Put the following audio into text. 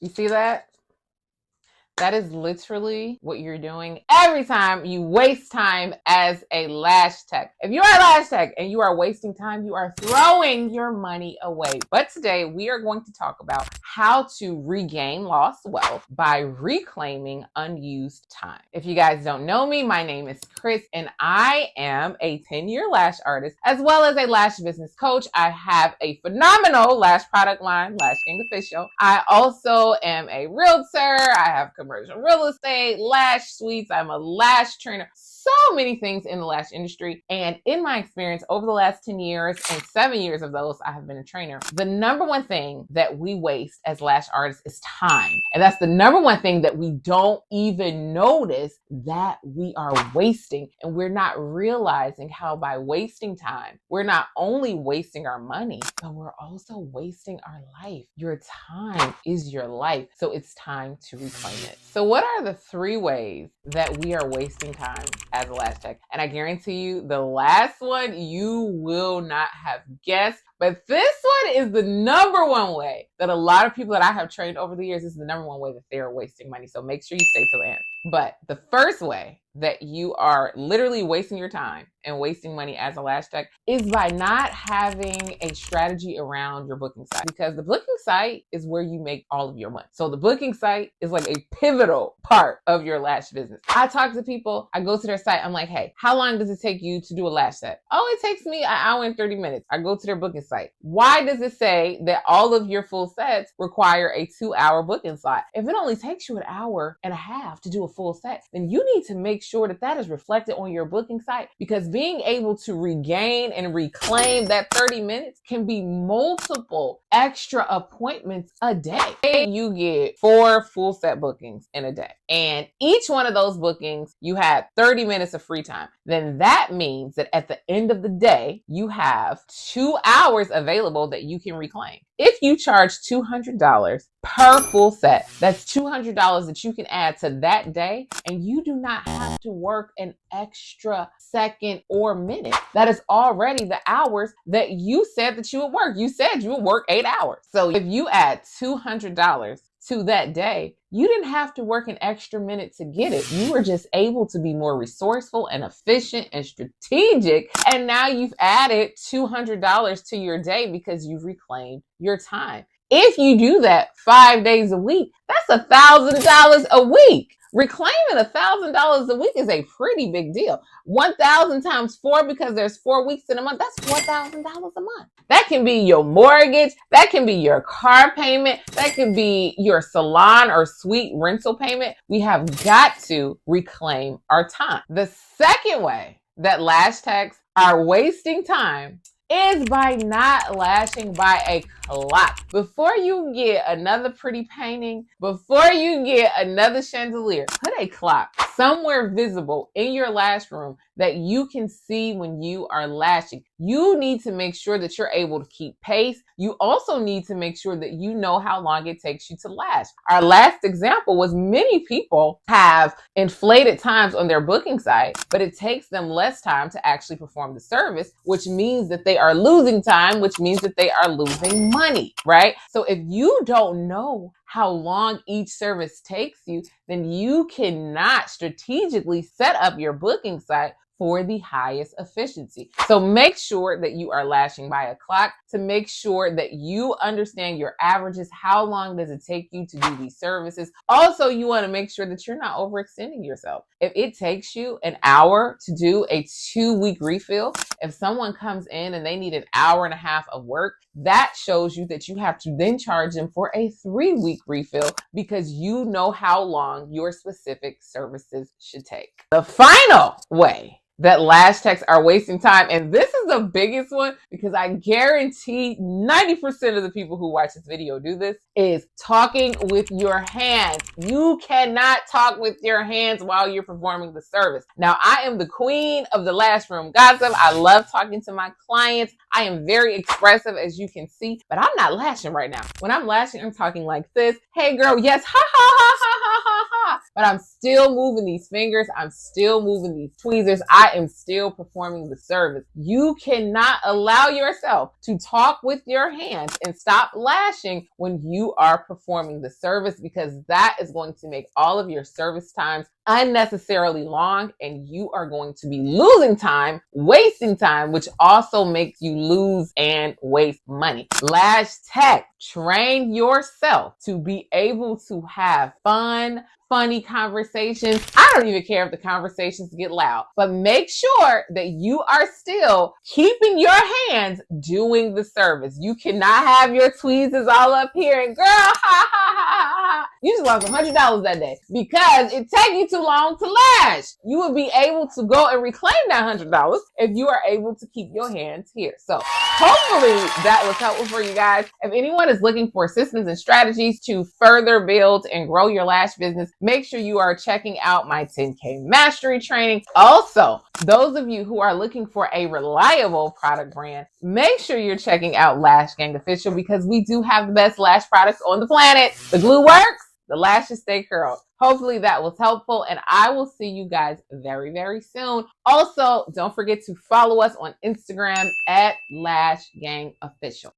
You see that? That is literally what you're doing every time you waste time as a lash tech. If you are a lash tech and you are wasting time, you are throwing your money away. But today we are going to talk about how to regain lost wealth by reclaiming unused time. If you guys don't know me, my name is Kris and I am a 10-year lash artist as well as a lash business coach. I have a phenomenal lash product line, Lash King Official. I also am a realtor. I have commercial real estate, lash suites. I'm a lash trainer. So many things in the lash industry. And in my experience over the last 10 years and 7 years of those, I have been a trainer. The number one thing that we waste as lash artists is time. And that's the number one thing that we don't even notice that we are wasting. And we're not realizing how by wasting time, we're not only wasting our money, but we're also wasting our life. Your time is your life. So it's time to reclaim it. So what are the 3 ways that we are wasting time as a lash tech? And I guarantee you the last one you will not have guessed, but this one is the number one way that a lot of people that I have trained over the years, this is the number one way that they're wasting money. So make sure you stay till the end. But the first way that you are literally wasting your time and wasting money as a lash tech is by not having a strategy around your booking site, because the booking site is where you make all of your money. So the booking site is like a pivotal part of your lash business. I talk to people, I go to their site, I'm like, hey, how long does it take you to do a lash set? Oh, it takes me an hour and 30 minutes. I go to their booking site. Why does it say that all of your full sets require a 2-hour booking slot? If it only takes you an hour and a half to do a full set, then you need to make sure that that is reflected on your booking site, because being able to regain and reclaim that 30 minutes can be multiple extra appointments a day. You get 4 full set bookings in a day, and each one of those bookings you had 30 minutes of free time. Then that means that at the end of the day, you have 2 hours available that you can reclaim. If you charge $200 per full set, that's $200 that you can add to that day, and you do not have to work an extra second or minute. That is already the hours that you said that you would work. You said you would work 8 hours. So if you add $200 to that day, you didn't have to work an extra minute to get it. You were just able to be more resourceful and efficient and strategic. And now you've added $200 to your day because you've reclaimed your time. If you do that 5 days a week, that's $1,000 a week. Reclaiming $1,000 a week is a pretty big deal. 1,000 times 4, because there's 4 weeks in a month, that's $4,000 a month. That can be your mortgage. That can be your car payment. That can be your salon or suite rental payment. We have got to reclaim our time. The second way that lash techs are wasting time is by not lashing by a clock. Before you get another pretty painting, before you get another chandelier, put a clock somewhere visible in your lash room that you can see when you are lashing. You need to make sure that you're able to keep pace. You also need to make sure that you know how long it takes you to lash. Our last example was many people have inflated times on their booking site, but it takes them less time to actually perform the service, which means that they are losing time, which means that they are losing money, right? So if you don't know how long each service takes you, then you cannot strategically set up your booking site for the highest efficiency. So make sure that you are lashing by a clock to make sure that you understand your averages. How long does it take you to do these services? Also, you want to make sure that you're not overextending yourself. If it takes you an hour to do a 2-week refill, if someone comes in and they need an hour and a half of work, that shows you that you have to then charge them for a 3-week refill, because you know how long your specific services should take. The final way that lash techs are wasting time, and this is the biggest one because I guarantee 90% of the people who watch this video do this, is talking with your hands. You cannot talk with your hands while you're performing the service. Now, I am the queen of the lash room gossip. I love talking to my clients. I am very expressive, as you can see, but I'm not lashing right now. When I'm lashing, I'm talking like this. Hey girl, yes, ha ha ha ha ha ha ha. but I'm still moving these fingers. I'm still moving these tweezers. I am still performing the service. You cannot allow yourself to talk with your hands and stop lashing when you are performing the service, because that is going to make all of your service times unnecessarily long, and you are going to be losing time, wasting time, which also makes you lose and waste money. Lash tech, train yourself to be able to have fun, funny conversations. I don't even care if the conversations get loud, but make sure that you are still keeping your hands doing the service. You cannot have your tweezers all up here and girl, ha ha ha ha. You just lost $100 that day because it takes you too long to lash. You would be able to go and reclaim that $100 if you are able to keep your hands here. So hopefully that was helpful for you guys. If anyone is looking for systems and strategies to further build and grow your lash business, make sure you are checking out my 10K mastery training. Also, those of you who are looking for a reliable product brand, make sure you're checking out Lash Gang Official, because we do have the best lash products on the planet. The glue works, the lashes stay curled. Hopefully that was helpful, and I will see you guys very, very soon. Also, don't forget to follow us on Instagram at Lash Gang Official.